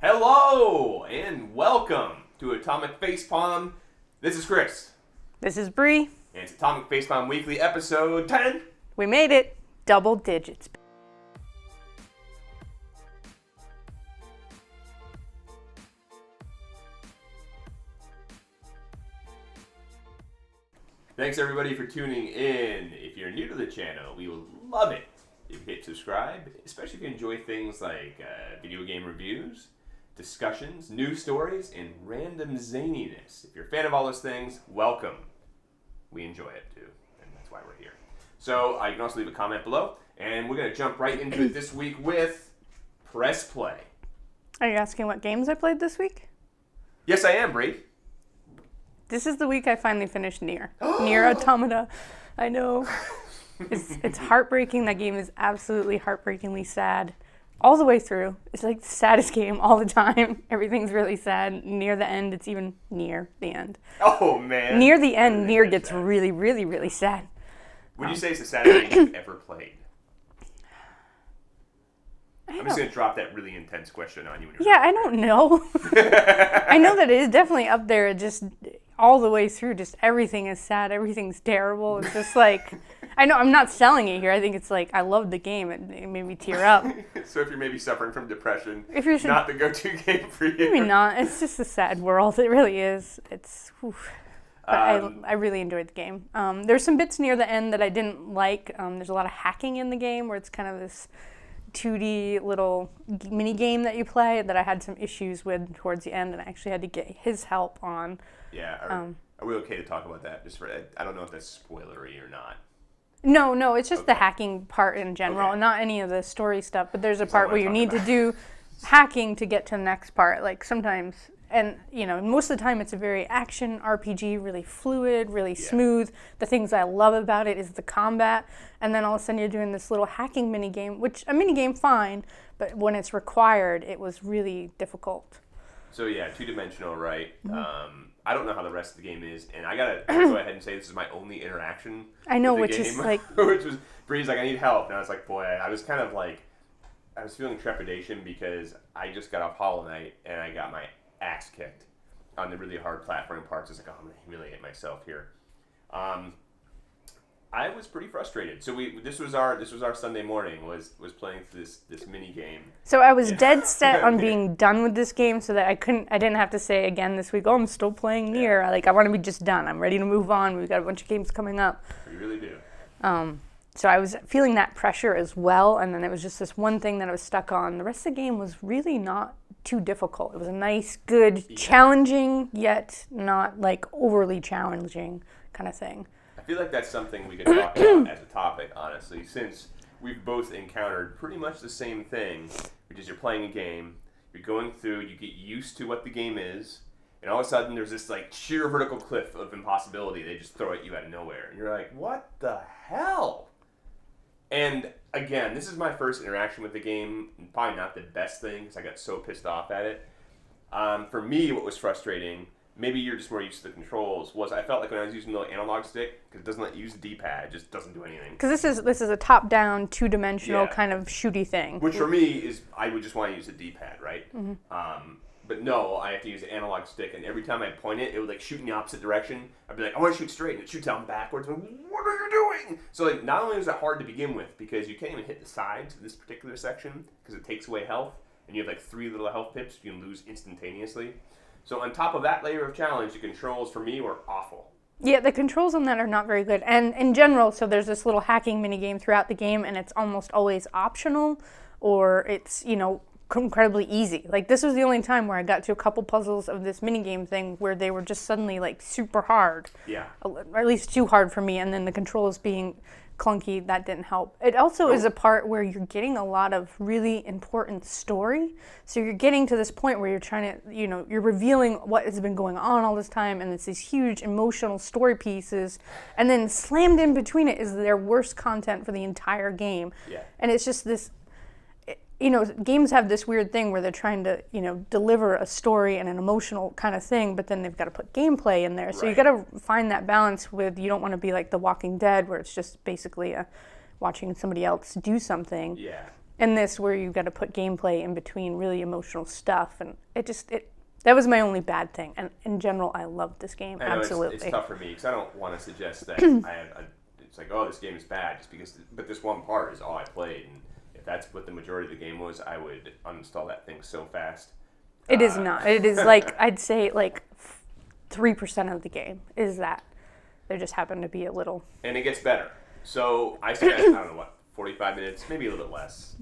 Hello and welcome to Atomic Facepalm. This is Chris. This is Bree. And it's Atomic Facepalm Weekly episode 10. We made it. Double digits. Thanks everybody for tuning in. If you're new to the channel, we would love it if you hit subscribe, especially if you enjoy things like video game reviews, discussions, news stories, and random zaniness. If you're a fan of all those things, welcome. We enjoy it too, and that's why we're here. So you can also leave a comment below, and we're going to jump right into it this week with Press Play. Are you asking what games I played this week? Yes, I am, Bree. This is the week I finally finished Nier. Nier Automata. I know. It's heartbreaking. That game is absolutely heartbreakingly sad. All the way through. It's like the saddest game all the time. Everything's really sad. Near the end, it's even near the end. Oh, man. Near the end, Nier gets really, really, really sad. Would you say it's the saddest game you've ever played? I'm just going to drop that really intense question on you. Yeah, I don't know. I know that it is definitely up there, just all the way through. Just everything is sad. Everything's terrible. It's just like, I know I'm not selling it here. I think it's like, I loved the game. It made me tear up. So if you're maybe suffering from depression, not the go-to game for you. Maybe not. It's just a sad world. It really is. It's, whew. But I really enjoyed the game. There's some bits near the end that I didn't like. There's a lot of hacking in the game where it's kind of this 2D little mini game that you play that I had some issues with towards the end, and I actually had to get his help on. Yeah, are we okay to talk about that? Just for I don't know if that's spoilery or not. No, it's just the hacking part in general, and not any of the story stuff. But there's a part where you need to do hacking to get to the next part. Like sometimes, and most of the time it's a very action RPG, really fluid, really smooth. The things I love about it is the combat, and then all of a sudden you're doing this little hacking mini game, which a mini game fine, but when it's required, it was really difficult. So yeah, two-dimensional, right? Mm-hmm. I don't know how the rest of the game is, and I gotta go ahead and say this is my only interaction. I know, with which the game, is like, which was Bree's like, I need help, and I was like, boy, I was kind of like, I was feeling trepidation because I just got off Hollow Knight and I got my ass kicked on the really hard platforming parts. I was like, oh, I'm gonna humiliate myself here. I was pretty frustrated. So this was our Sunday morning was playing this mini game. So I was dead set on being done with this game so that I didn't have to say again this week, oh, I'm still playing Nier. Like, I want to be just done. I'm ready to move on. We've got a bunch of games coming up. You really do. So I was feeling that pressure as well, and then it was just this one thing that I was stuck on. The rest of the game was really not too difficult. It was a nice, good, challenging, yet not like overly challenging kind of thing. I feel like that's something we could talk about as a topic, honestly, since we've both encountered pretty much the same thing, which is you're playing a game, you're going through, you get used to what the game is, and all of a sudden there's this like sheer vertical cliff of impossibility they just throw at you out of nowhere. And you're like, what the hell? And again, this is my first interaction with the game, and probably not the best thing because I got so pissed off at it. For me, what was frustrating, maybe you're just more used to the controls, was I felt like when I was using the analog stick, because it doesn't let you use the D-pad, it just doesn't do anything. Because this is a top-down, two-dimensional kind of shooty thing. Which for me is, I would just want to use the D-pad, right? Mm-hmm. But no, I have to use the analog stick, and every time I point it, it would like shoot in the opposite direction. I'd be like, I want to shoot straight, and it shoots out backwards. I'm like, what are you doing? So like, not only was that hard to begin with, because you can't even hit the sides of this particular section, because it takes away health, and you have like 3 little health pips you can lose instantaneously. So on top of that layer of challenge, the controls for me were awful. Yeah, the controls on that are not very good. And in general, so there's this little hacking minigame throughout the game, and it's almost always optional, or it's, incredibly easy. Like, this was the only time where I got to a couple puzzles of this minigame thing where they were just suddenly, like, super hard. Yeah. Or at least too hard for me, and then the controls being clunky, that didn't help. It also is a part where you're getting a lot of really important story. So you're getting to this point where you're trying to, you're revealing what has been going on all this time, and it's these huge emotional story pieces, and then slammed in between it is their worst content for the entire game. Yeah. And it's just this, games have this weird thing where they're trying to, deliver a story and an emotional kind of thing, but then they've got to put gameplay in there. So you got to find that balance with, you don't want to be like The Walking Dead, where it's just basically watching somebody else do something. Yeah. And this, where you've got to put gameplay in between really emotional stuff, and that was my only bad thing. And in general, I loved this game. I know absolutely. It's tough for me because I don't want to suggest that it's like, oh, this game is bad just because. But this one part is all I played, and if that's what the majority of the game was, I would uninstall that thing so fast. It is not. It is like I'd say like 3% of the game is that. There just happened to be a little. And it gets better. So I spent, I don't know what, 45 minutes, maybe a little bit less.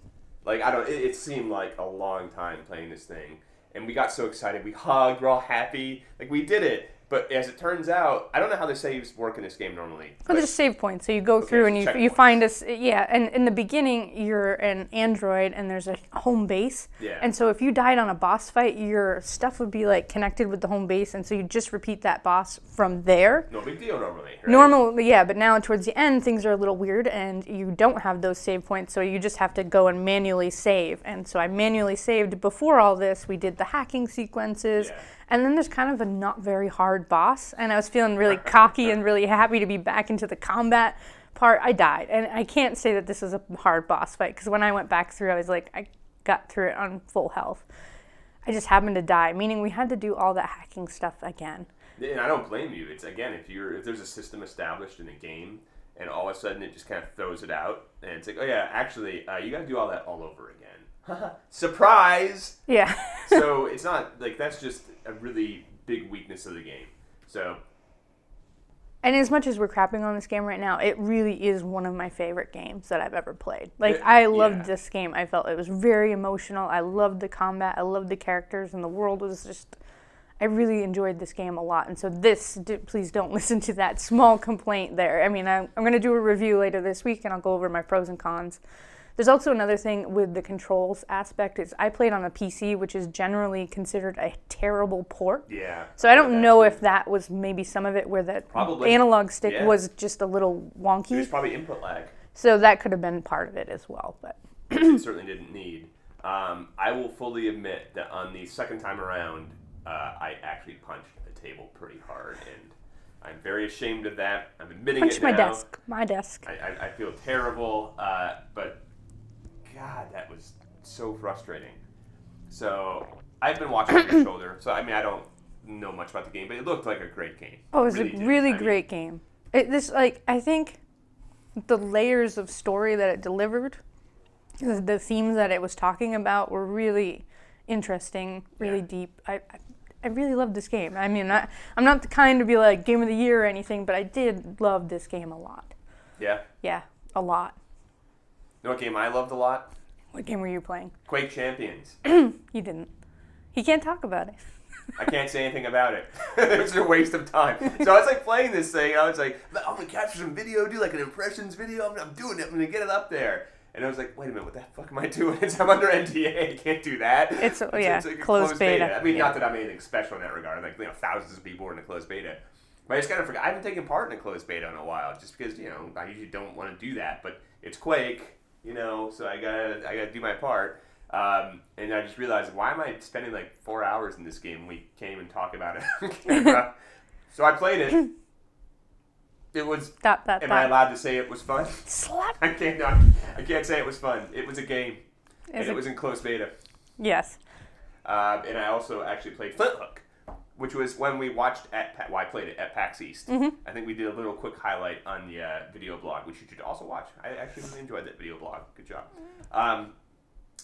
Like, it seemed like a long time playing this thing. And we got so excited. We hugged, we're all happy. Like, we did it. But as it turns out, I don't know how the saves work in this game normally. Well, there's save points. So you go through and you find us. Yeah, and in the beginning, you're an android and there's a home base. Yeah. And so if you died on a boss fight, your stuff would be like connected with the home base. And so you just repeat that boss from there. No big deal normally, right? Normally, yeah. But now towards the end, things are a little weird and you don't have those save points. So you just have to go and manually save. And so I manually saved before all this. We did the hacking sequences. Yeah. And then there's kind of a not very hard boss, and I was feeling really cocky and really happy to be back into the combat part. I died, and I can't say that this is a hard boss fight, because when I went back through, I was like, I got through it on full health. I just happened to die, meaning we had to do all that hacking stuff again. And I don't blame you. It's, again, if there's a system established in a game, and all of a sudden it just kind of throws it out, and it's like, oh yeah, actually, you got to do all that all over again. Surprise! Yeah. So it's not, like, that's just a really big weakness of the game. So. And as much as we're crapping on this game right now, it really is one of my favorite games that I've ever played. Like, I loved this game. I felt it was very emotional. I loved the combat. I loved the characters, and the world was just... I really enjoyed this game a lot. And so please don't listen to that small complaint there. I mean, I'm going to do a review later this week, and I'll go over my pros and cons. There's also another thing with the controls aspect is I played on a PC, which is generally considered a terrible port. Yeah. So I don't know if that was maybe some of it where the analog stick was just a little wonky. There's probably input lag. So that could have been part of it as well. But it certainly didn't need. I will fully admit that on the second time around, I actually punched the table pretty hard, and I'm very ashamed of that. I'm admitting it now. My desk. I feel terrible, but God, that was so frustrating. So I've been watching on your shoulder. So I mean, I don't know much about the game, but it looked like a great game. Oh, it was a really great game. I think the layers of story that it delivered, the themes that it was talking about were really interesting, really deep. I really loved this game. I mean, I'm not the kind to be like game of the year or anything, but I did love this game a lot. Yeah? Yeah, a lot. You know what game I loved a lot? What game were you playing? Quake Champions. You didn't. He can't talk about it. I can't say anything about it. It was a waste of time. So I was like playing this thing. I was like, I'm going to capture some video, do like an impressions video. I'm doing it. I'm going to get it up there. And I was like, wait a minute, what the fuck am I doing? I'm under NDA. I can't do that. It's like closed beta. I mean, not that I'm anything special in that regard. Like, thousands of people are in a closed beta. But I just kind of forgot. I haven't taken part in a closed beta in a while, just because, I usually don't want to do that. But it's Quake, so I gotta do my part. And I just realized, why am I spending like 4 hours in this game when we can't even talk about it? So I played it. It was. Am I allowed to say it was fun? Slap. I can't say it was fun. It was a game, and it was in closed beta. Yes. And I also actually played Flint Hook, which was when we watched I played it at PAX East. Mm-hmm. I think we did a little quick highlight on the video blog, which you should also watch. I actually really enjoyed that video blog. Good job.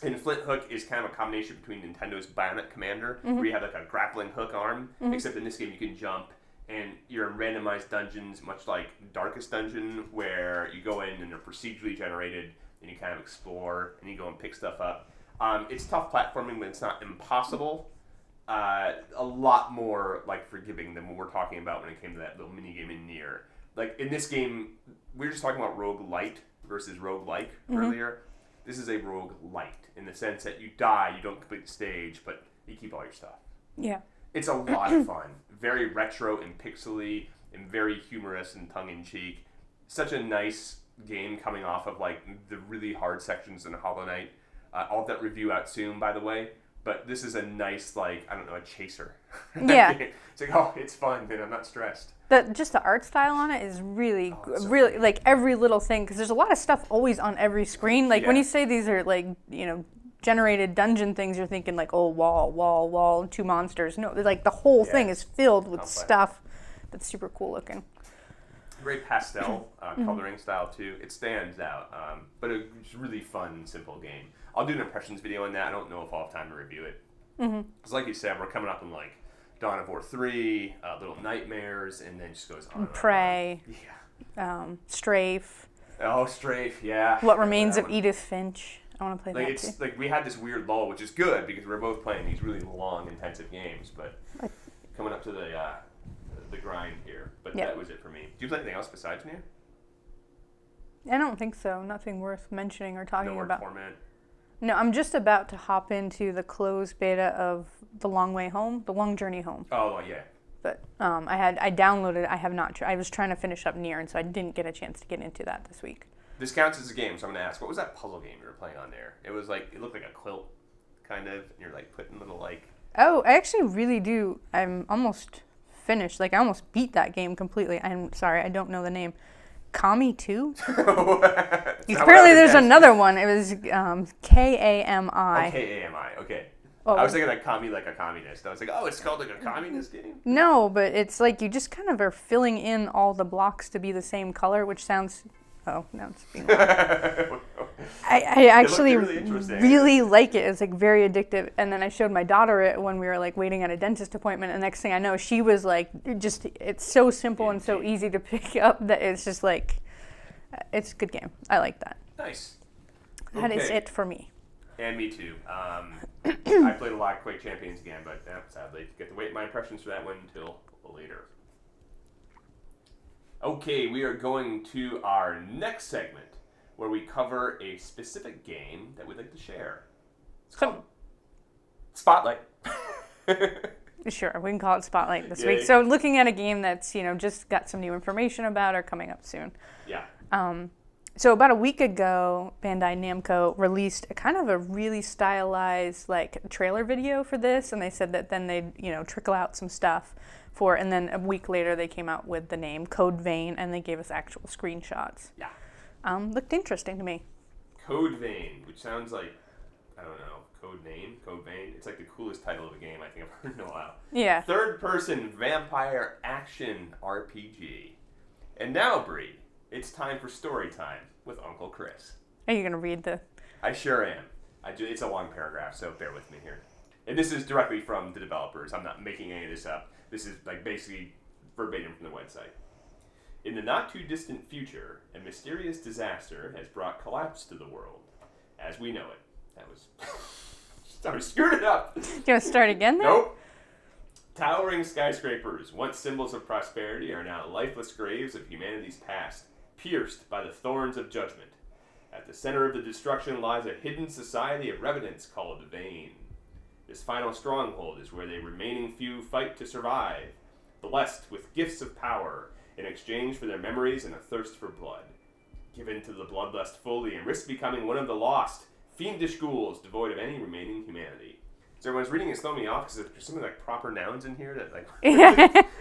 And Flint Hook is kind of a combination between Nintendo's Bionic Commander, where you have like a grappling hook arm, except in this game you can jump, and you're in randomized dungeons, much like Darkest Dungeon, where you go in and they're procedurally generated, and you kind of explore, and you go and pick stuff up. It's tough platforming, but it's not impossible. A lot more like forgiving than what we're talking about when it came to that little mini game in Nier. Like in this game, we were just talking about roguelite versus roguelike earlier. This is a roguelite in the sense that you die, you don't complete the stage, but you keep all your stuff. Yeah. It's a lot of fun. Very retro and pixely and very humorous and tongue-in-cheek. Such a nice game coming off of like the really hard sections in Hollow Knight. I'll have that review out soon, by the way. But this is a nice, like, I don't know, a chaser. Yeah. It's like, oh, it's fun, and I'm not stressed. Just the art style on it is really, so really, good. like, every little thing, because there's a lot of stuff always on every screen. Like, when Yeah. you say these are, like, generated dungeon things, you're thinking, like, oh, wall, 2 monsters. No, like, the whole thing is filled with Complex. stuff that's super cool looking. Very pastel coloring style, too. It stands out, but it's a really fun, simple game. I'll do an impressions video on that. I don't know if I'll have time to review it. Because like you said, we're coming up on, like, Dawn of War 3, Little Nightmares, and then just goes on. Prey. Yeah. Strafe. Oh, Strafe, yeah. What Remains that of one. Edith Finch. I want to play Like, that it's too. like we had this weird lull, which is good because we're both playing these really long, intensive games, but coming up to the grind here. But that was it for me. Do you play anything else besides Nier? I don't think so. Nothing worth mentioning or talking No more about. Torment. No, I'm just about to hop into the closed beta of The Long Way Home, The Long Journey Home. Oh yeah. But I downloaded. I have not. I was trying to finish up Nier, and so I didn't get a chance to get into that this week. This counts as a game, so I'm gonna ask, what was that puzzle game you were playing on there? It was like, it looked like a quilt, kind of, and you're like putting little like. Oh, I actually really do. I'm almost finished. Like, I almost beat that game completely. I'm sorry, I don't know the name. Kami 2? Apparently there's another one. It was K-A-M-I. Oh, K-A-M-I, okay. Oh, I was thinking like Kami like a communist. I was like, oh, it's called like a communist game? no, but it's like you just kind of are filling in all the blocks to be the same color, which sounds... Oh, no, it's being loud. I actually really like it. It's like very addictive. And then I showed my daughter it when we were like waiting at a dentist appointment. And next thing I know, she was like, it's so simple and so easy to pick up that it's just like, it's a good game. I like that. Nice. That is it for me. And me too. I played a lot of Quake Champions again, but sadly, get to wait my impressions for that one until later. Okay, we are going to our next segment where we cover a specific game that we'd like to share. It's called Spotlight. Sure, we can call it Spotlight this week. So looking at a game that's, just got some new information about or coming up soon. Yeah. So about a week ago, Bandai Namco released a really stylized trailer video for this, and they said that then they'd trickle out some stuff for, and then a week later they came out with the name Code Vein, and they gave us actual screenshots. Yeah. Looked interesting to me. Code Vein, which sounds like, I don't know, Code Name, Code Vein. It's like the coolest title of a game I think I've heard in a while. Yeah. Third-person vampire action RPG. And now, Bree, it's time for story time with Uncle Chris. Are you going to read the... I sure am. It's a long paragraph, so bear with me here. And this is directly from the developers. I'm not making any of this up. This is basically verbatim from the website. In the not-too-distant future, a mysterious disaster has brought collapse to the world as we know it. That was... I screwed it up. Do you want to start again there? Nope. Towering skyscrapers, once symbols of prosperity, are now lifeless graves of humanity's past, pierced by the thorns of judgment. At the center of the destruction lies a hidden society of revenants called Vain. This final stronghold is where the remaining few fight to survive, blessed with gifts of power in exchange for their memories and a thirst for blood. Given to the bloodlust fully and risk becoming one of the lost, fiendish ghouls devoid of any remaining humanity. So everyone's reading is throwing me off because there's something like proper nouns in here that like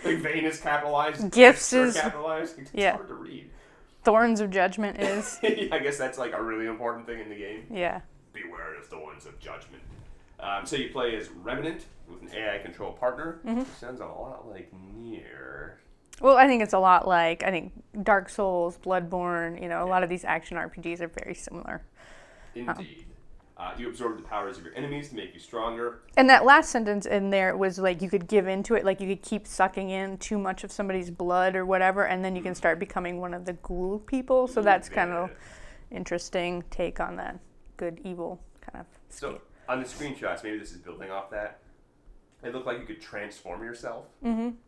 Vain is capitalized, gifts is capitalized. It's hard to read. Thorns of Judgment is. I guess that's like a really important thing in the game. Yeah. Beware of thorns of judgment. So you play as Revenant with an AI control partner. Which sounds a lot like Nier. Well, I think it's a lot like, Dark Souls, Bloodborne, a lot of these action RPGs are very similar. Indeed. You absorb the powers of your enemies to make you stronger. And that last sentence in there was like you could give into it, like you could keep sucking in too much of somebody's blood or whatever, and then you can start becoming one of the ghoul people. So that's kind of interesting take on that good, evil kind of state. So on the screenshots, maybe this is building off that. It looked like you could transform yourself.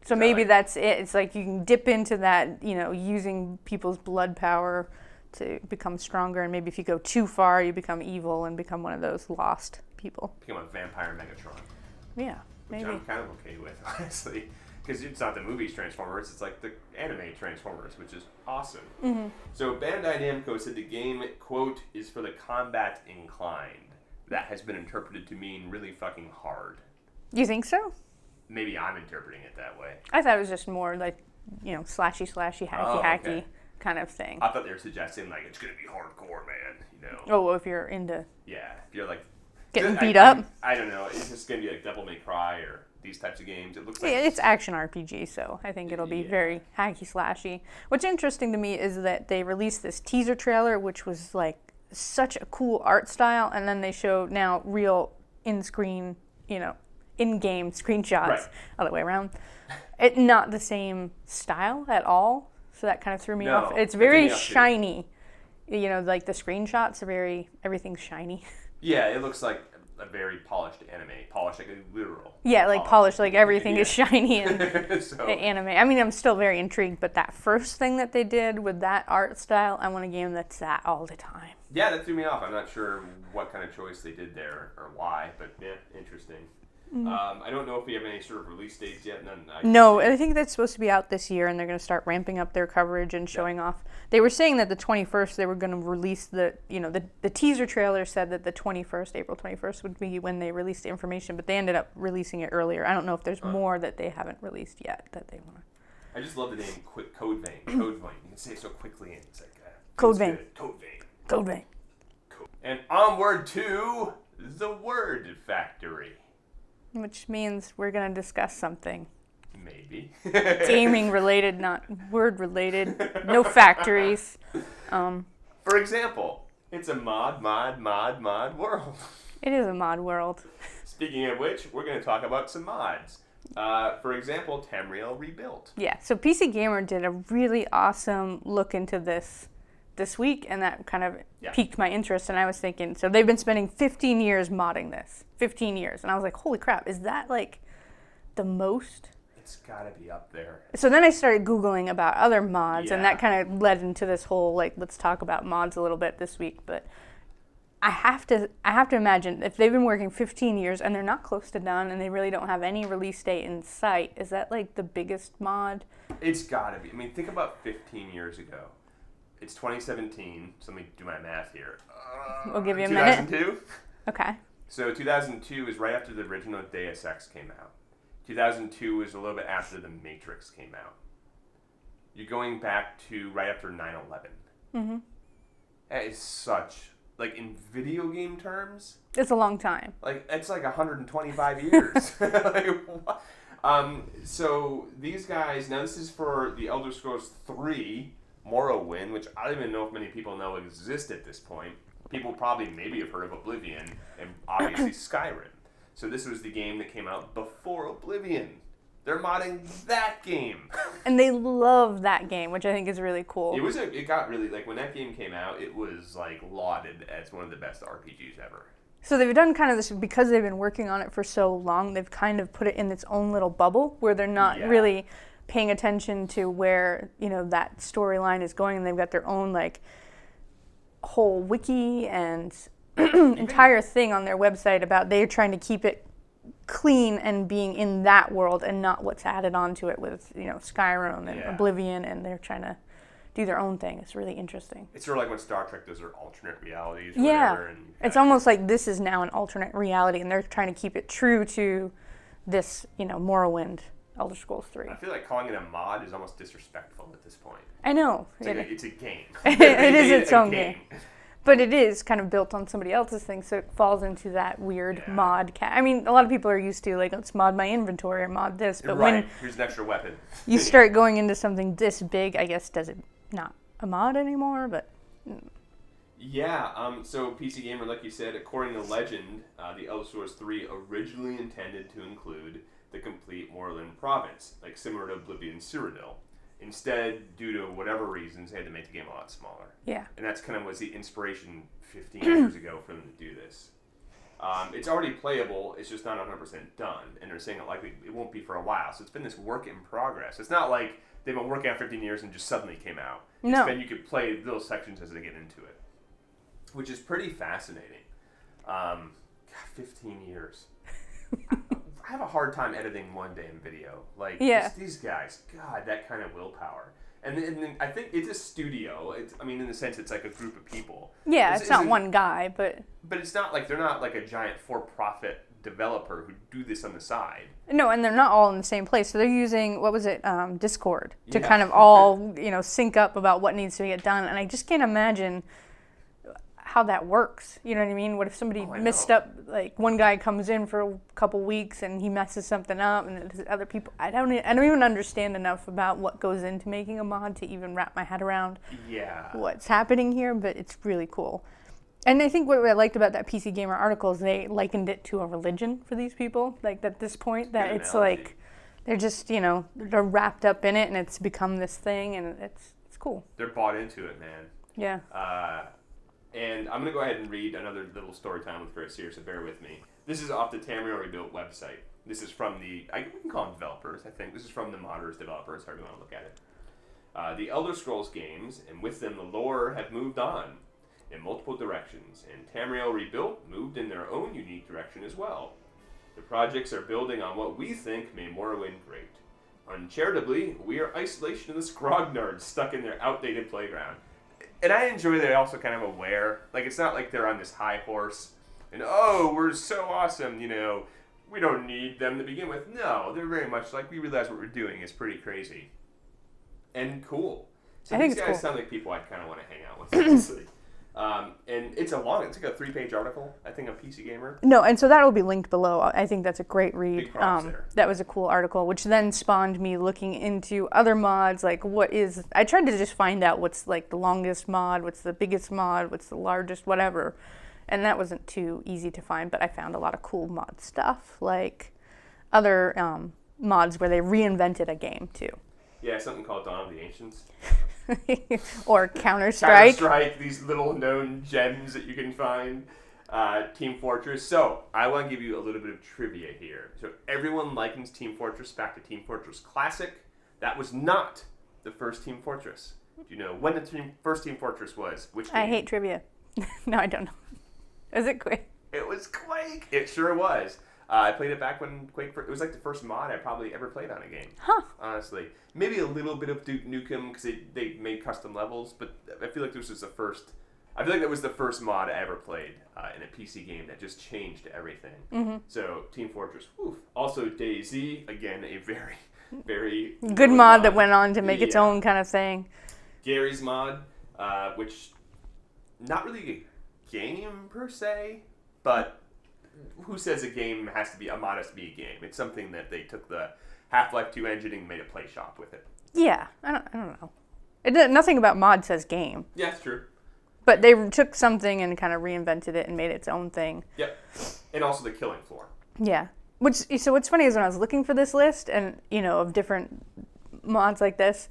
So maybe that's it. It's like you can dip into that, using people's blood power to become stronger, and maybe if you go too far, you become evil and become one of those lost people. Become a vampire Megatron. Yeah, maybe. Which I'm kind of okay with, honestly. Because it's not the movies Transformers, it's like the anime Transformers, which is awesome. So Bandai Namco said the game, quote, is for the combat inclined. that has been interpreted to mean really fucking hard. You think so? Maybe I'm interpreting it that way. I thought it was just more like, slashy, hacky kind of thing. I thought they were suggesting, like, it's going to be hardcore, man, Oh, well, if you're into... Yeah, if you're, like... Getting beat up? I don't know. It's just going to be, like, Devil May Cry or these types of games. It looks like... Yeah, it's action RPG, so I think it'll be very hacky-slashy. What's interesting to me is that they released this teaser trailer, which was, like, such a cool art style, and then they show now real in-screen, in-game screenshots. Right. Other way around. It's not the same style at all, so that kind of threw me off. It's very shiny. Like the screenshots are everything's shiny. Yeah, it looks like a very polished anime. Polished, like a literal. Yeah, like polished, like everything is shiny and so. Anime. I mean, I'm still very intrigued, but that first thing that they did with that art style, I want a game that's that all the time. Yeah, that threw me off. I'm not sure what kind of choice they did there or why, but yeah, interesting. I don't know if we have any sort of release dates yet. No, I think that's supposed to be out this year, and they're going to start ramping up their coverage and showing off. They were saying that the 21st they were going to release the teaser trailer said that the 21st, April 21st, would be when they released the information, but they ended up releasing it earlier. I don't know if there's more that they haven't released yet that they want to. I just love the name Code Vein. Code Vein. You can say it so quickly, and it's like Code Vein. Code Vein. Code Vein. And onward to the Word Factory. Which means we're going to discuss something. Maybe. Gaming related, not word related. No factories. For example, it's a mod world. It is a mod world. Speaking of which, we're going to talk about some mods. For example, Tamriel Rebuilt. Yeah, so PC Gamer did a really awesome look into this week, and that kind of piqued my interest, and I was thinking, so they've been spending 15 years modding this. 15 years. And I was like, holy crap, is that like the most? It's gotta be up there. So then I started Googling about other mods, and that kind of led into this whole, like, let's talk about mods a little bit this week, but I have to imagine, if they've been working 15 years and they're not close to done and they really don't have any release date in sight, is that like the biggest mod? It's gotta be. I mean, think about 15 years ago. It's 2017, so let me do my math here. We'll give you a minute. 2002? Okay. So 2002 is right after the original Deus Ex came out. 2002 is a little bit after The Matrix came out. You're going back to right after 9/11. Mm-hmm. That is such, like, in video game terms, it's a long time. Like, it's like 125 years. Like, what? So these guys, now this is for the Elder Scrolls 3 Morrowind, which I don't even know if many people know exists at this point. People probably maybe have heard of Oblivion, and obviously Skyrim. So this was the game that came out before Oblivion. They're modding that game. And they love that game, which I think is really cool. It got really, like, when that game came out, it was, like, lauded as one of the best RPGs ever. So they've done kind of this, because they've been working on it for so long, they've kind of put it in its own little bubble where they're not really paying attention to where, that storyline is going, and they've got their own, like, whole wiki and entire thing on their website about they're trying to keep it clean and being in that world and not what's added onto it with, Skyrim and Oblivion, and they're trying to do their own thing. It's really interesting. It's sort of like when Star Trek does their alternate realities. It's almost like this is now an alternate reality, and they're trying to keep it true to this, Morrowind, Elder Scrolls 3. I feel like calling it a mod is almost disrespectful at this point. I know. It's a game. It is its own game. But it is kind of built on somebody else's thing, so it falls into that weird mod. I mean, a lot of people are used to, like, let's mod my inventory or mod this. But when here's an extra weapon. You start going into something this big, I guess, does it not a mod anymore? But yeah, so PC Gamer, like you said, according to legend, the Elder Scrolls 3 originally intended to include the complete Moreland province, like similar to Oblivion Cyrodiil. Instead, due to whatever reasons, they had to make the game a lot smaller. Yeah. And that's kind of was the inspiration 15 years ago for them to do this. It's already playable, it's just not 100% done. And they're saying it won't be for a while. So it's been this work in progress. It's not like they've been working on 15 years and just suddenly came out. No. It's been you could play little sections as they get into it, which is pretty fascinating. 15 years. I have a hard time editing one day in video. Like, these guys, God, that kind of willpower. And then I think it's a studio. In the sense it's like a group of people. Yeah, it's not one guy, but it's not like they're not like a giant for-profit developer who do this on the side. No, and they're not all in the same place. So they're using, Discord to kind of all, sync up about what needs to get done. And I just can't imagine how that works. You know what I mean? What if somebody messed up, like one guy comes in for a couple weeks and he messes something up and other people, I don't even understand enough about what goes into making a mod to even wrap my head around what's happening here, but it's really cool. And I think what I liked about that PC Gamer article is they likened it to a religion for these people. Like at this point, that it's like they're just, they're wrapped up in it and it's become this thing and it's cool. They're bought into it, man. Yeah. And I'm going to go ahead and read another little story time with Chris here, so bear with me. This is off the Tamriel Rebuilt website. This is from we can call them developers, I think. This is from the modders, developers, however you want to look at it. The Elder Scrolls games, and with them the lore, have moved on in multiple directions, and Tamriel Rebuilt moved in their own unique direction as well. The projects are building on what we think made Morrowind great. Uncharitably, we are isolationist grognards stuck in their outdated playground. And I enjoy they're also kind of aware. Like, it's not like they're on this high horse and, we're so awesome, we don't need them to begin with. No, they're very much like, we realize what we're doing is pretty crazy. And cool. So these guys sound like people I'd kind of want to hang out with, honestly. And it's like a 3-page article, I think, on PC Gamer. No, and so that will be linked below. I think that's a great read. Big props there. That was a cool article, which then spawned me looking into other mods, like I tried to just find out what's like the longest mod, what's the biggest mod, what's the largest, whatever. And that wasn't too easy to find, but I found a lot of cool mod stuff, like other mods where they reinvented a game, too. Yeah, something called Dawn of the Ancients. Or Counter-Strike. Counter-Strike, these little known gems that you can find. Team Fortress. So, I want to give you a little bit of trivia here. So, everyone likens Team Fortress back to Team Fortress Classic. That was not the first Team Fortress. Do you know when the first Team Fortress was? Which game? I hate trivia. No, I don't know. Was it Quake? It was Quake. It sure was. I played it back when Quake... It was like the first mod I probably ever played on a game. Huh. Honestly. Maybe a little bit of Duke Nukem because they made custom levels, but I feel like this was the first... I feel like that was the first mod I ever played in a PC game that just changed everything. Mm-hmm. So, Team Fortress, woof. Also, DayZ, again, a very, very... good mod that went on to make its own kind of thing. Gary's mod, which... Not really a game, per se, but... Who says a game has to be a mod has to be a game? It's something that they took the Half-Life 2 engine and made a play shop with it. Yeah, I don't know. Nothing about mod says game. Yeah, it's true. But they took something and kind of reinvented it and made its own thing. Yep, and also the killing floor. Yeah. So what's funny is when I was looking for this list and of different mods like this,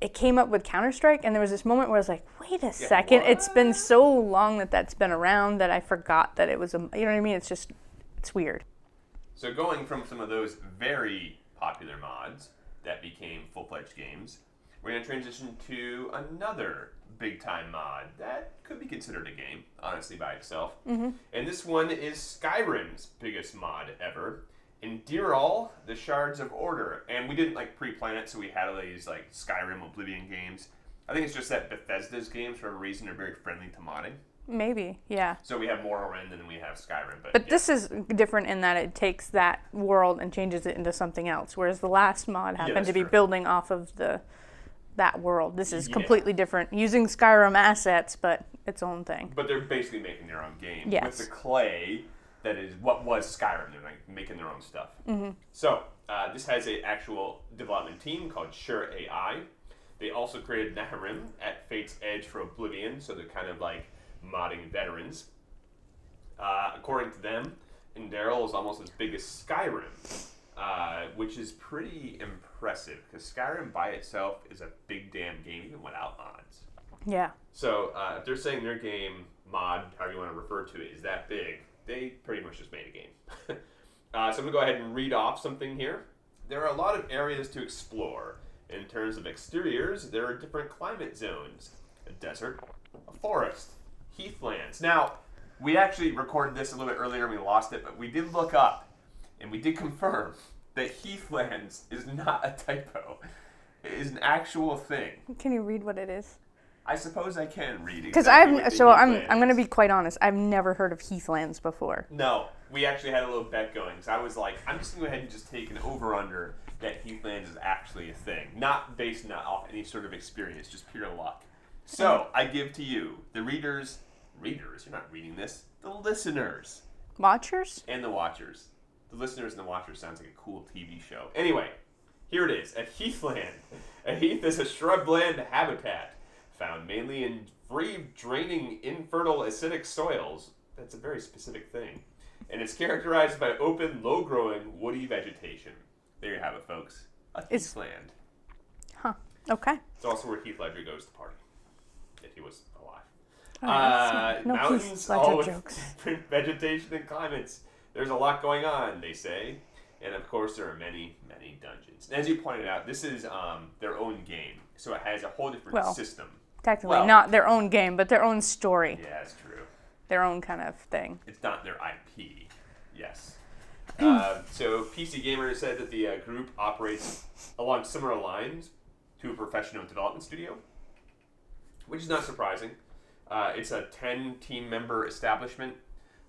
it came up with Counter-Strike, and there was this moment where I was like, wait a second, what? It's been so long that's been around that I forgot that it was you know what I mean? It's weird. So going from some of those very popular mods that became full-fledged games, we're going to transition to another big-time mod that could be considered a game, honestly, by itself. Mm-hmm. And this one is Skyrim's biggest mod ever. Endirall, the Shards of Order. And we didn't pre-plan it, so we had all these Skyrim Oblivion games. I think it's just that Bethesda's games, for a reason, are very friendly to modding. Maybe, yeah. So we have Morrowind and then we have Skyrim. But this is different in that it takes that world and changes it into something else, whereas the last mod happened to be building off of that world. This is completely different, using Skyrim assets, but its own thing. But they're basically making their own game with the clay that is what was Skyrim. They're making their own stuff. Mm-hmm. So this has an actual development team called Sure AI. They also created Naharim at Fate's Edge for Oblivion, so they're kind of modding veterans. According to them, Endirall is almost as big as Skyrim, which is pretty impressive because Skyrim by itself is a big damn game even without mods. Yeah. So if they're saying their game mod, however you want to refer to it, is that big, they pretty much just made a game. So I'm going to go ahead and read off something here. There are a lot of areas to explore. In terms of exteriors, there are different climate zones. A desert, a forest, heathlands. Now, we actually recorded this a little bit earlier and we lost it, but we did look up and we did confirm that heathlands is not a typo. is an actual thing. Can you read what it is? I suppose I can read it. Because I'm going to be quite honest. I've never heard of Heathlands before. No, we actually had a little bet going. So I was like, I'm just going to go ahead and just take an over-under that Heathlands is actually a thing. Not based off any sort of experience, just pure luck. So I give to you, the readers, you're not reading this, the listeners. Watchers? And the watchers. The listeners and the watchers sounds like a cool TV show. Anyway, here it is. At Heathland. A heath is a shrubland habitat found mainly in free, draining, infertile, acidic soils. That's a very specific thing. And it's characterized by open, low-growing, woody vegetation. There you have it, folks. A Heathland. Huh. Okay. It's also where Heath Ledger goes to party, if he was alive. No Mountains, Heath all Ledger with jokes. different vegetation and climates. There's a lot going on, they say. And of course, there are many, many dungeons. And as you pointed out, this is their own game. So it has a whole different system. Technically, not their own game, but their own story. Yeah, that's true. Their own kind of thing. It's not their IP. Yes. So PC Gamer said that the group operates along similar lines to a professional development studio, which is not surprising. It's a 10-team member establishment,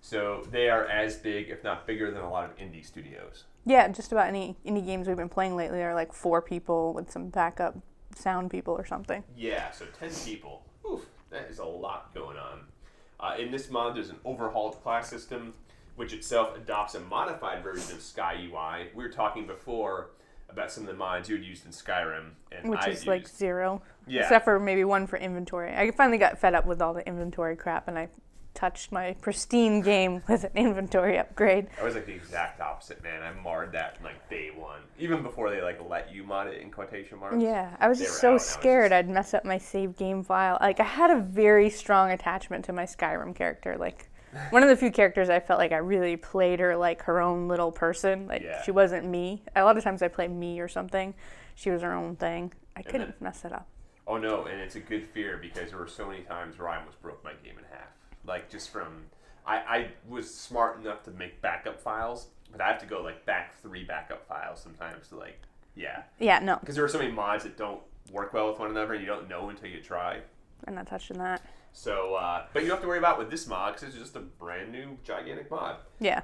so they are as big, if not bigger, than a lot of indie studios. Yeah, just about any indie games we've been playing lately are like 4 people with some backup sound people or something. Yeah, so 10 people. Oof, that is a lot going on. In this mod, there's an overhauled class system, which itself adopts a modified version of Sky UI. We were talking before about some of the mods you had used in Skyrim. And which is like 0. Yeah. Except for maybe 1 for inventory. I finally got fed up with all the inventory crap, and I touched my pristine game with an inventory upgrade. I was like the exact opposite, man. I marred that from like day one. Even before they like let you mod it in quotation marks. Yeah, I was just so scared I'd mess up my save game file. Like, I had a very strong attachment to my Skyrim character. Like, one of the few characters I felt like I really played her like her own little person. Like, she wasn't me. A lot of times I play me or something. She was her own thing. I couldn't mess it up. Oh no, and it's a good fear because there were so many times where I almost broke my game in half. Like, just from... I was smart enough to make backup files, but I have to go, like, back 3 backup files sometimes to, like... Yeah. Yeah, no. Because there are so many mods that don't work well with one another, and you don't know until you try. I'm not touching that. So, but you don't have to worry about with this mod, because it's just a brand new, gigantic mod. Yeah.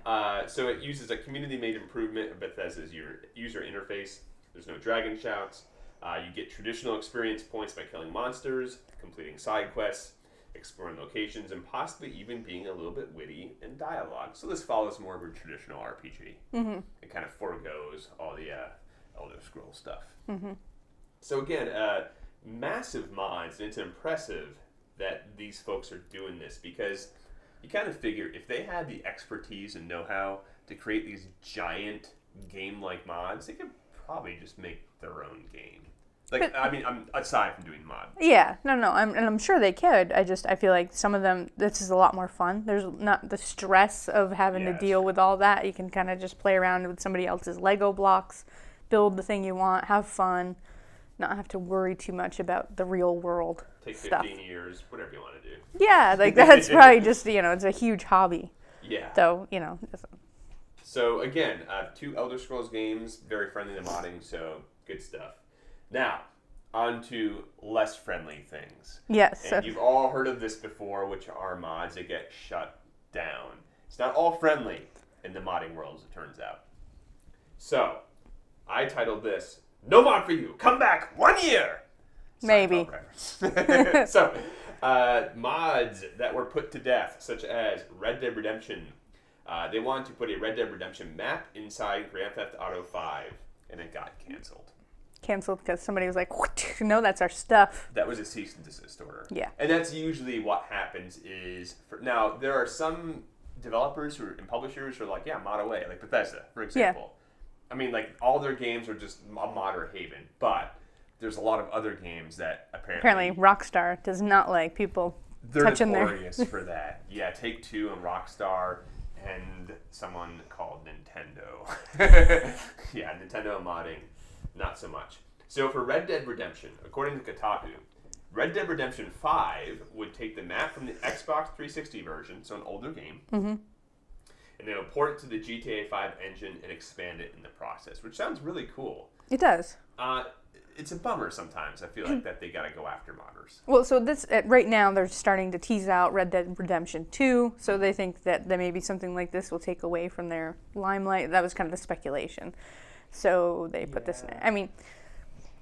So it uses a community-made improvement of Bethesda's user interface. There's no dragon shouts. You get traditional experience points by killing monsters, completing side quests, exploring locations, and possibly even being a little bit witty in dialogue. So this follows more of a traditional RPG. Mm-hmm. It kind of forgoes all the Elder Scrolls stuff. Mm-hmm. So again, massive mods, and it's impressive that these folks are doing this because you kind of figure if they had the expertise and know-how to create these giant game-like mods, they could probably just make their own game. Like, but, I mean, I'm aside from doing mod. Yeah, no, I'm sure they could. I feel like some of them, this is a lot more fun. There's not the stress of having to deal with all that. You can kind of just play around with somebody else's Lego blocks, build the thing you want, have fun, not have to worry too much about the real world Take 15 stuff. years, whatever you want to do. Yeah, like that's probably just, it's a huge hobby. Yeah. So, So, again, 2 Elder Scrolls games, very friendly to modding, so good stuff. Now, on to less friendly things. Yes. And you've all heard of this before, which are mods that get shut down. It's not all friendly in the modding world, as it turns out. So, I titled this, No Mod For You, Come Back 1 Year! Maybe. So, mods that were put to death, such as Red Dead Redemption. They wanted to put a Red Dead Redemption map inside Grand Theft Auto 5, and it got canceled. Canceled because somebody was like, no, that's our stuff. That was a cease and desist order. Yeah. And that's usually what happens is... now, there are some developers and publishers who are like, yeah, mod away. Like Bethesda, for example. Yeah. I mean, like, all their games are just a mod or haven. But there's a lot of other games that apparently Rockstar does not like people touching their... They're notorious for that. Yeah, Take-Two and Rockstar and someone called Nintendo. Yeah, Nintendo modding. Not so much. So for Red Dead Redemption, according to Kotaku, Red Dead Redemption 5 would take the map from the Xbox 360 version, so an older game, and they would port it to the GTA 5 engine and expand it in the process, which sounds really cool. It does. it's a bummer sometimes. I feel like that they got to go after modders. Well, so this right now they're starting to tease out Red Dead Redemption 2, so they think that maybe something like this will take away from their limelight. That was kind of the speculation. So they put this in. I mean,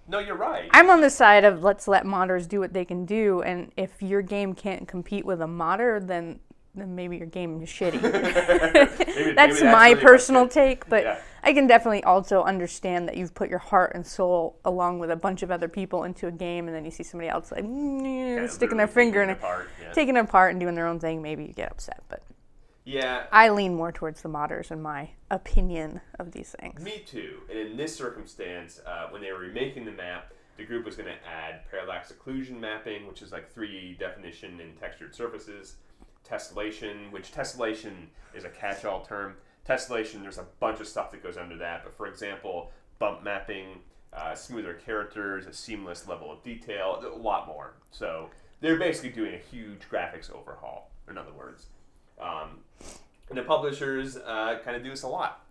no, you're right. I'm on the side of let's let modders do what they can do, and if your game can't compete with a modder, then maybe your game is shitty. That's my really personal take, but yeah. I can definitely also understand that you've put your heart and soul along with a bunch of other people into a game, and then you see somebody else like sticking their finger in it, taking it apart and doing their own thing. Maybe you get upset, but yeah, I lean more towards the modders in my opinion of these things. Me too. And in this circumstance, when they were remaking the map, the group was going to add parallax occlusion mapping, which is like 3D definition in textured surfaces. Tessellation, which tessellation is a catch-all term. Tessellation, there's a bunch of stuff that goes under that. But for example, bump mapping, smoother characters, a seamless level of detail, a lot more. So they're basically doing a huge graphics overhaul, in other words. And the publishers kind of do this a lot.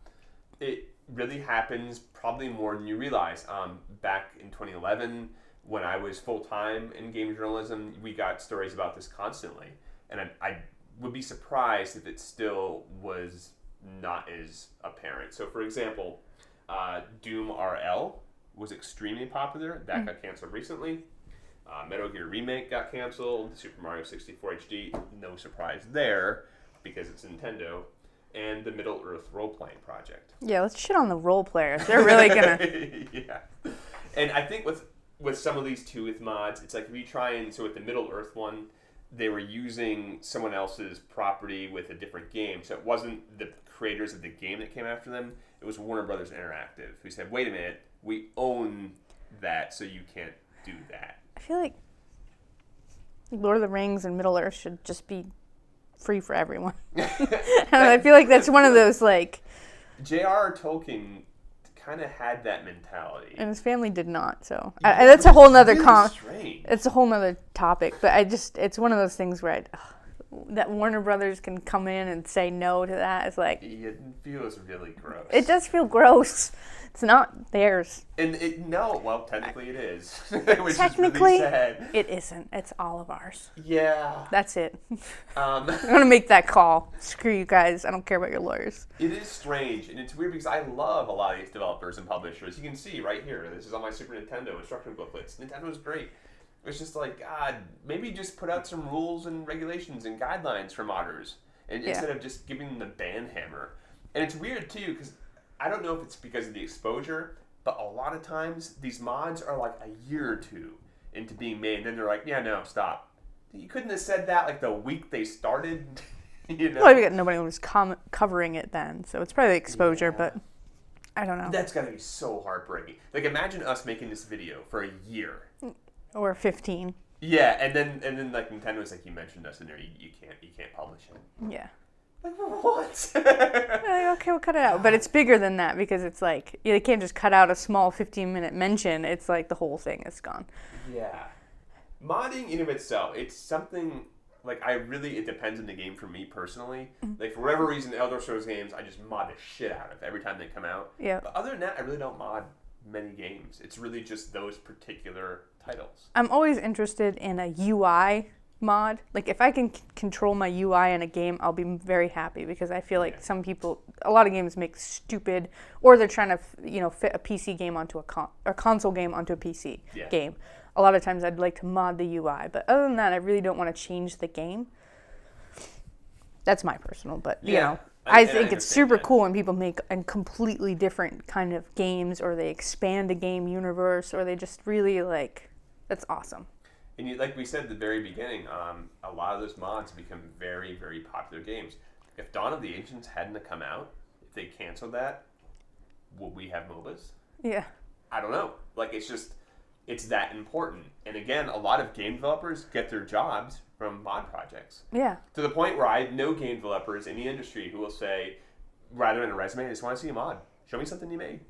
It really happens probably more than you realize. Back in 2011, when I was full-time in game journalism, we got stories about this constantly. And I would be surprised if it still was not as apparent. So, for example, Doom RL was extremely popular. That got canceled recently. Metal Gear Remake got canceled. Super Mario 64 HD, no surprise there because it's Nintendo. And the Middle-earth role-playing project. Yeah, let's shit on the role players. They're really going to... Yeah. And I think with some of these too, with mods, it's like if you try and... So with the Middle-earth one, they were using someone else's property with a different game. So it wasn't the creators of the game that came after them. It was Warner Brothers Interactive who said, wait a minute, we own that, so you can't do that. I feel like Lord of the Rings and Middle-earth should just be free for everyone. I feel like that's one of those, like... J.R.R. Tolkien kind of had that mentality, and his family did not. So that's a whole nother strange. It's a whole nother topic. But it's one of those things where that Warner Brothers can come in and say no to that. It's like it feels really gross. It does feel gross. It's not theirs. And technically it is. Which technically, is really sad. It isn't. It's all of ours. Yeah. That's it. I'm going to make that call. Screw you guys. I don't care about your lawyers. It is strange, and it's weird because I love a lot of these developers and publishers. You can see right here. This is on my Super Nintendo instruction booklets. Nintendo's great. It's just like, God, maybe just put out some rules and regulations and guidelines for modders, and instead of just giving them the ban hammer. And it's weird, too, because I don't know if it's because of the exposure, but a lot of times these mods are like a year or two into being made, and then they're like, yeah, no, stop. You couldn't have said that like the week they started, you know? Well, nobody was covering it then, so it's probably exposure, but I don't know. That's got to be so heartbreaking. Like, imagine us making this video for a year. Or 15. Yeah, and then like Nintendo's like, you mentioned us in there, you can't publish it. Yeah. Like, what? Okay, we'll cut it out. But it's bigger than that because it's like, they can't just cut out a small 15-minute mention. It's like the whole thing is gone. Yeah. Modding in of itself, it's something, like, it depends on the game for me personally. Like, for whatever reason, Elder Scrolls games, I just mod the shit out of every time they come out. Yeah. But other than that, I really don't mod many games. It's really just those particular titles. I'm always interested in a UI mod. Like, if I can control my UI in a game, I'll be very happy because I feel like a lot of games make stupid, or they're trying to, fit a PC game onto a console game onto a PC game. A lot of times I'd like to mod the UI, but other than that, I really don't want to change the game. That's my personal, but I think it's super cool when people make a completely different kind of games, or they expand a game universe, or they just really that's awesome. And like we said at the very beginning, a lot of those mods become very, very popular games. If Dawn of the Ancients hadn't come out, if they canceled that, would we have MOBAs? Yeah. I don't know. Like, it's that important. And again, a lot of game developers get their jobs from mod projects. Yeah. To the point where I know game developers in the industry who will say, rather than a resume, I just want to see a mod. Show me something you made.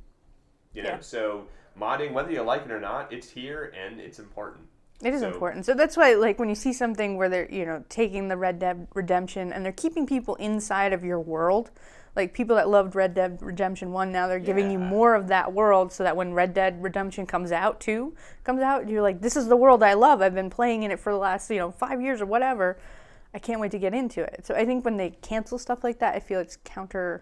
So modding, whether you like it or not, it's here and it's important. It is important. So that's why, when you see something where they're, taking the Red Dead Redemption and they're keeping people inside of your world, like people that loved Red Dead Redemption 1, now they're giving you more of that world so that when Red Dead Redemption comes out, you're like, this is the world I love. I've been playing in it for the last, 5 years or whatever. I can't wait to get into it. So I think when they cancel stuff like that, I feel it's counterproductive.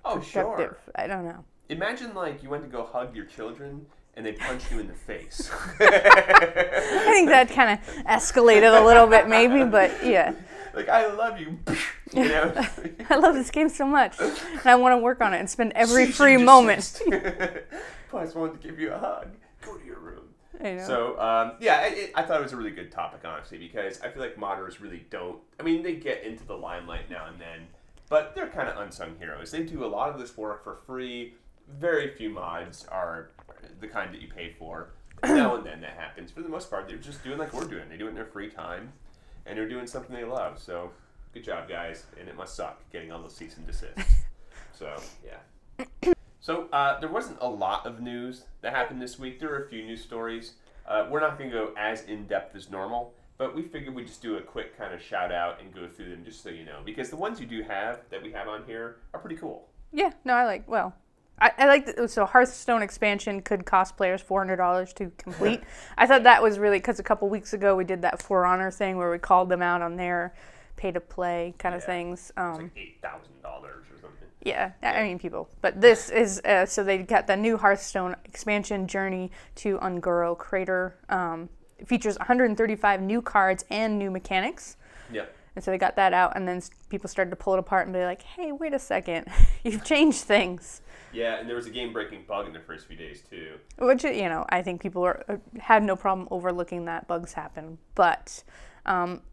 Oh, sure. I don't know. Imagine like you went to go hug your children and they punched you in the face. I think that kind of escalated a little bit maybe, but yeah. Like, I love you. I love this game so much. And I want to work on it and spend every free moment. I just wanted to give you a hug. Go to your room. I know. So, I thought it was a really good topic, honestly, because I feel like modders really don't... I mean, they get into the limelight now and then, but they're kind of unsung heroes. They do a lot of this work for free. Very few mods are the kind that you pay for. Now and then that happens. For the most part, they're just doing like we're doing. They do it in their free time, and they're doing something they love. So, good job, guys. And it must suck getting all those cease and desists. So, yeah. So, there wasn't a lot of news that happened this week. There were a few news stories. We're not going to go as in-depth as normal, but we figured we'd just do a quick kind of shout-out and go through them just so you know. Because the ones you do have that we have on here are pretty cool. Yeah, no, I like so Hearthstone expansion could cost players $400 to complete. I thought that was really, because a couple weeks ago we did that For Honor thing where we called them out on their pay-to-play kind of things. It's like $8,000 or something. Yeah, I mean people. But this is, so they got the new Hearthstone expansion, Journey to UnGoro Crater. It features 135 new cards and new mechanics. Yep. And so they got that out, and then people started to pull it apart and be like, hey, wait a second, you've changed things. Yeah, and there was a game-breaking bug in the first few days, too. Which, I think people had no problem overlooking that bugs happen. But,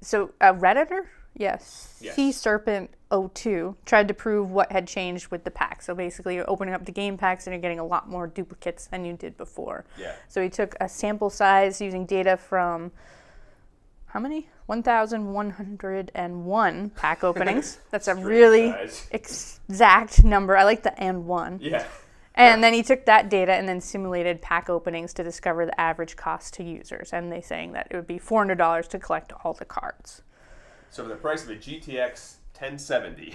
so a Redditor, yes. Sea Serpent 02 tried to prove what had changed with the pack. So basically you're opening up the game packs and you're getting a lot more duplicates than you did before. Yeah. So he took a sample size using data from, how many? 1,101 pack openings. That's a really exact number. I like the and one. Yeah. And then he took that data and then simulated pack openings to discover the average cost to users. And they're saying that it would be $400 to collect all the cards. So for the price of a GTX 1070, you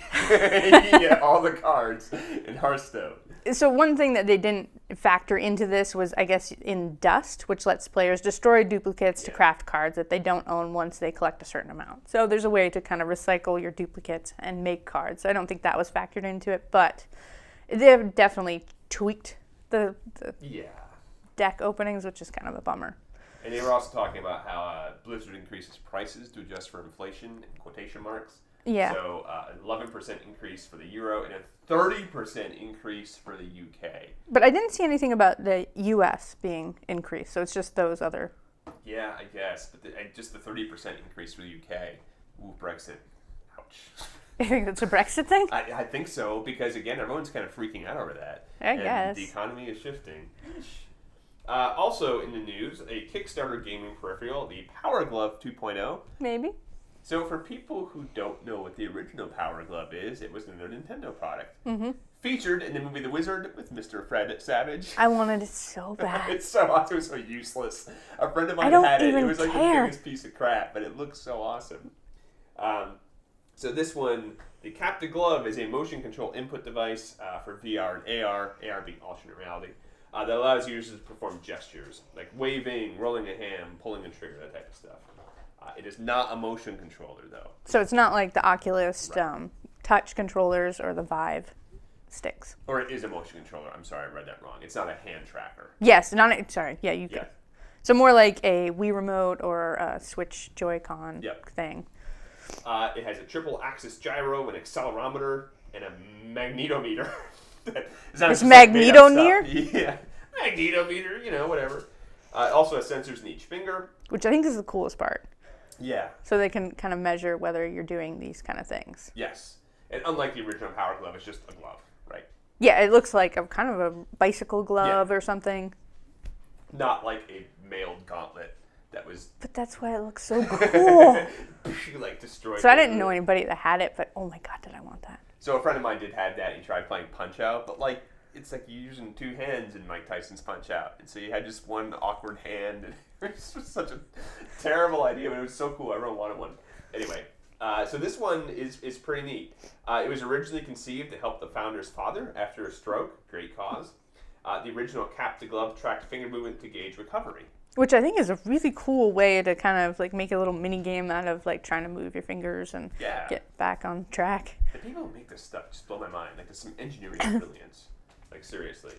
get all the cards in Hearthstone. So one thing that they didn't factor into this was, I guess, in Dust, which lets players destroy duplicates to craft cards that they don't own once they collect a certain amount. So there's a way to kind of recycle your duplicates and make cards. I don't think that was factored into it, but they've definitely tweaked the deck openings, which is kind of a bummer. And they were also talking about how Blizzard increases prices to adjust for inflation, in quotation marks. Yeah. So an 11% increase for the euro and a 30% increase for the UK. But I didn't see anything about the US being increased, so it's just those other. Yeah, I guess. But just the 30% increase for the UK. Ooh, Brexit. Ouch. You think that's a Brexit thing? I think so, because again, everyone's kind of freaking out over that. I guess. The economy is shifting. Also in the news, a Kickstarter gaming peripheral, the Power Glove 2.0. Maybe. So for people who don't know what the original Power Glove is, it was another Nintendo product. Mm-hmm. Featured in the movie The Wizard with Mr. Fred Savage. I wanted it so bad. It's so awesome. It was so useless. A friend of mine had it. It was like the biggest piece of crap, but it looks so awesome. So this one, the CaptoGlove, is a motion control input device for VR and AR being alternate reality, that allows users to perform gestures, like waving, rolling a hand, pulling a trigger, that type of stuff. It is not a motion controller, though. So it's not like the Oculus touch controllers or the Vive sticks. Or it is a motion controller. I'm sorry, I read that wrong. It's not a hand tracker. Yes, you could. So more like a Wii Remote or a Switch Joy-Con thing. It has a triple-axis gyro, an accelerometer, and a magnetometer. It's magnetometer? Yeah, magnetometer, whatever. It also has sensors in each finger. Which I think is the coolest part. Yeah. So they can kind of measure whether you're doing these kind of things. Yes. And unlike the original Power Glove, it's just a glove, right? Yeah, it looks like a kind of a bicycle glove or something. Not like a mailed gauntlet that was... But that's why it looks so cool. Destroyed. So I didn't know anybody that had it, but oh my god, did I want that. So a friend of mine did have that. He tried playing Punch-Out, but it's like you're using two hands in Mike Tyson's Punch-Out. And so you had just one awkward hand. And it was such a terrible idea, but it was so cool. Everyone wanted one. Anyway, So this one is pretty neat. It was originally conceived to help the founder's father after a stroke. Great cause. The original CaptoGlove tracked finger movement to gauge recovery. Which I think is a really cool way to kind of like make a little mini game out of like trying to move your fingers and get back on track. The people who make this stuff just blow my mind. Like, there's some engineering brilliance. Like, seriously.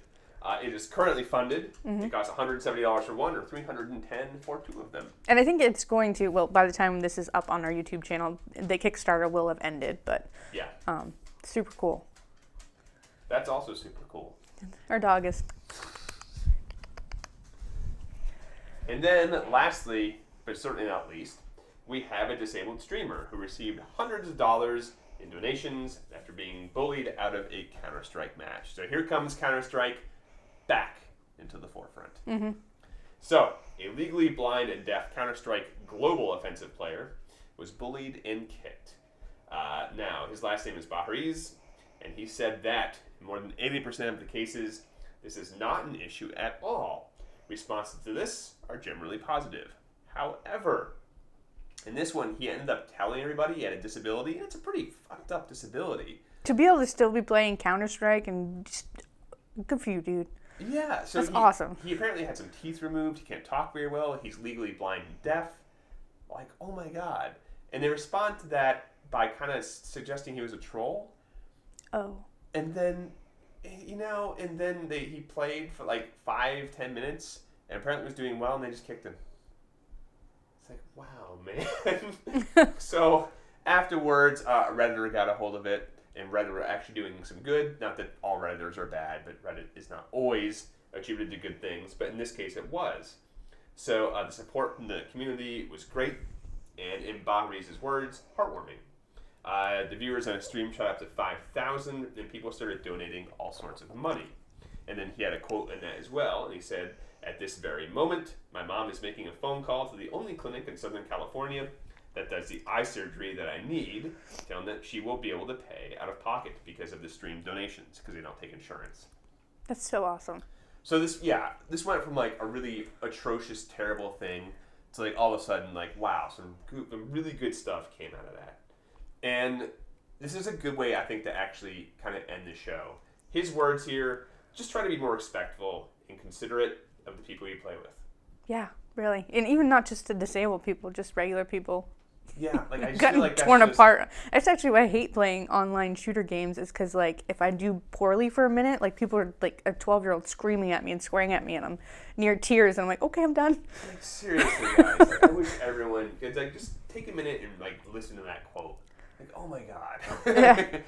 It is currently funded. It costs $170 for one or $310 for two of them. And I think it's going to, well, by the time this is up on our YouTube channel, the Kickstarter will have ended, but super cool. That's also super cool. Our dog is... And then, lastly, but certainly not least, we have a disabled streamer who received hundreds of dollars in donations after being bullied out of a Counter-Strike match. So here comes Counter-Strike back into the forefront. So, a legally blind and deaf Counter-Strike global offensive player was bullied and kicked. Now, his last name is Bahriz, and he said that in more than 80% of the cases, this is not an issue at all. Responses to this are generally positive. However, in this one, he ended up telling everybody he had a disability, and it's a pretty fucked up disability. To be able to still be playing Counter-Strike and just... Good for you, dude. Yeah, so that's awesome. He apparently had some teeth removed. He can't talk very well. He's legally blind and deaf. Like, oh my god. And they respond to that by kind of suggesting he was a troll. Oh. And then... he played for like 5-10 minutes and apparently was doing well and they just kicked him. It's like, wow, man. So afterwards, a Redditor got a hold of it and Reddit were actually doing some good. Not that all Redditors are bad, but Reddit is not always attributed to good things, but in this case it was. So the support from the community was great and in Bahriz's words, heartwarming. The viewers on his stream shot up to 5,000, and people started donating all sorts of money. And then he had a quote in that as well, and he said, "At this very moment, my mom is making a phone call to the only clinic in Southern California that does the eye surgery that I need, telling that she will be able to pay out of pocket because of the stream donations, because they don't take insurance." That's so awesome. So this went from like a really atrocious, terrible thing to like all of a sudden like, wow, some really good stuff came out of that. And this is a good way, I think, to actually kind of end the show. His words here, just try to be more respectful and considerate of the people you play with. Yeah, really. And even not just the disabled people, just regular people. Yeah, like I just gotten feel like torn apart. That's actually why I hate playing online shooter games is because, like, if I do poorly for a minute, like, people are, like, a 12-year-old screaming at me and swearing at me, and I'm near tears, and I'm like, okay, I'm done. Like, seriously, guys. Like, I wish everyone could, like, just take a minute and, like, listen to that quote. Like, oh my god. Yeah.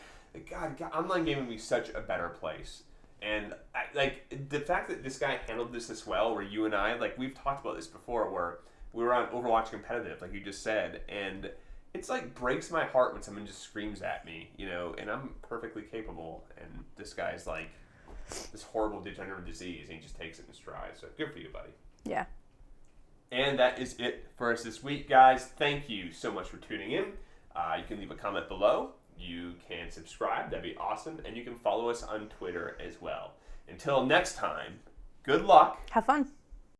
God, online gaming would be such a better place. And, the fact that this guy handled this well, where you and I, like, we've talked about this before, where we were on Overwatch Competitive, like you just said, and it's, like, breaks my heart when someone just screams at me, you know, and I'm perfectly capable, and this guy's, like, this horrible degenerative disease, and he just takes it in stride. So, good for you, buddy. Yeah. And that is it for us this week, guys. Thank you so much for tuning in. You can leave a comment below. You can subscribe. That'd be awesome. And you can follow us on Twitter as well. Until next time, good luck. Have fun.